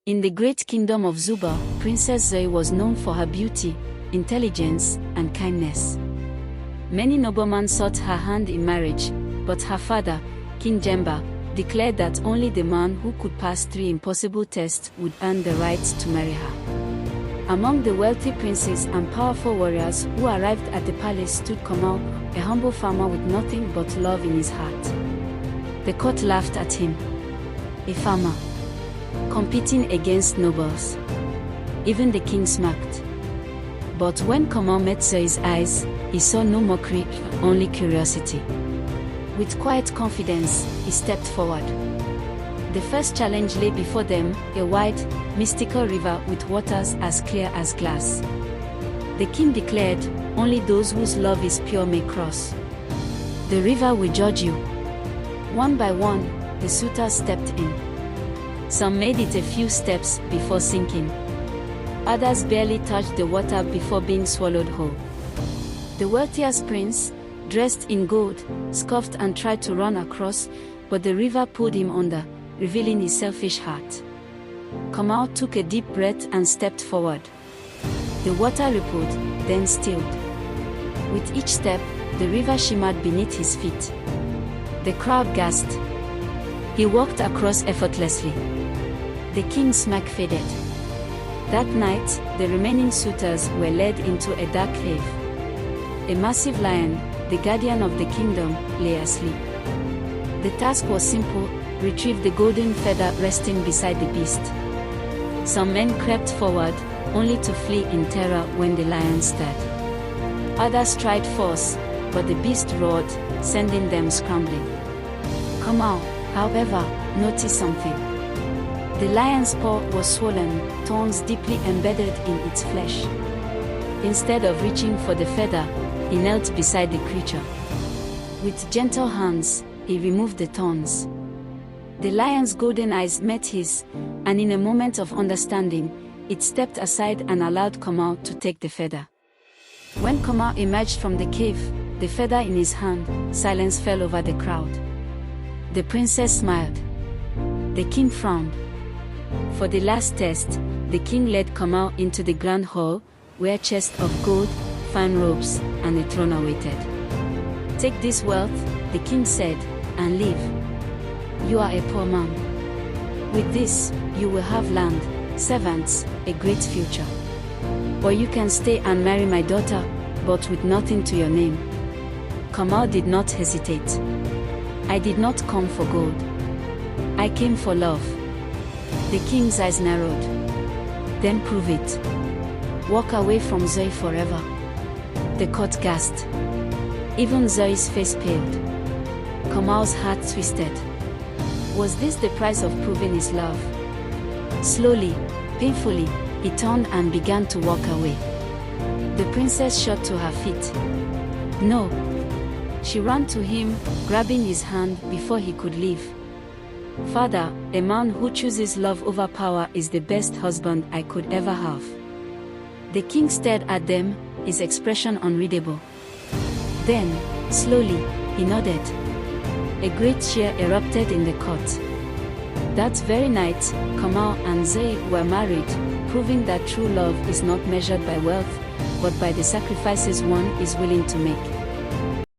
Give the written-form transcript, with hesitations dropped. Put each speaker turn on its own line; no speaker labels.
In the great kingdom of Zuba, Princess Zoe was known for her beauty, intelligence, and kindness. Many noblemen sought her hand in marriage, but her father, King Jemba, declared that only the man who could pass 3 impossible tests would earn the right to marry her. Among the wealthy princes and powerful warriors who arrived at the palace stood Kamal, a humble farmer with nothing but love in his heart. The court laughed at him. A farmer, competing against nobles. Even the king smirked. But when Kamal met Zoe's eyes, he saw no mockery, only curiosity. With quiet confidence, he stepped forward. The first challenge lay before them, a wide, mystical river with waters as clear as glass. The king declared, "Only those whose love is pure may cross. The river will judge you." One by one, the suitors stepped in. Some made it a few steps before sinking. Others barely touched the water before being swallowed whole. The wealthiest prince, dressed in gold, scoffed and tried to run across, but the river pulled him under, revealing his selfish heart. Kamal took a deep breath and stepped forward. The water rippled, then stilled. With each step, the river shimmered beneath his feet. The crowd gasped. He walked across effortlessly. The king's smirk faded. That night, the remaining suitors were led into a dark cave. A massive lion, the guardian of the kingdom, lay asleep. The task was simple: retrieve the golden feather resting beside the beast. Some men crept forward, only to flee in terror when the lion stirred. Others tried force, but the beast roared, sending them scrambling. Kamal, however, noticed something. The lion's paw was swollen, thorns deeply embedded in its flesh. Instead of reaching for the feather, he knelt beside the creature. With gentle hands, he removed the thorns. The lion's golden eyes met his, and in a moment of understanding, it stepped aside and allowed Kamal to take the feather. When Kamal emerged from the cave, the feather in his hand, silence fell over the crowd. The princess smiled. The king frowned. For the last test, the king led Kamal into the grand hall, where chests of gold, fine robes, and a throne awaited. "Take this wealth," the king said, "and live. You are a poor man. With this, you will have land, servants, a great future. Or you can stay and marry my daughter, but with nothing to your name." Kamal did not hesitate. "I did not come for gold. I came for love." The king's eyes narrowed. "Then prove it. Walk away from Zoe forever." The court gasped. Even Zoe's face paled. Kamal's heart twisted. Was this the price of proving his love? Slowly, painfully, he turned and began to walk away. The princess shot to her feet. "No!" She ran to him, grabbing his hand before he could leave. "Father, a man who chooses love over power is the best husband I could ever have." The king stared at them, his expression unreadable. Then, slowly, he nodded. A great cheer erupted in the court. That very night, Kamal and Zoe were married, proving that true love is not measured by wealth, but by the sacrifices one is willing to make.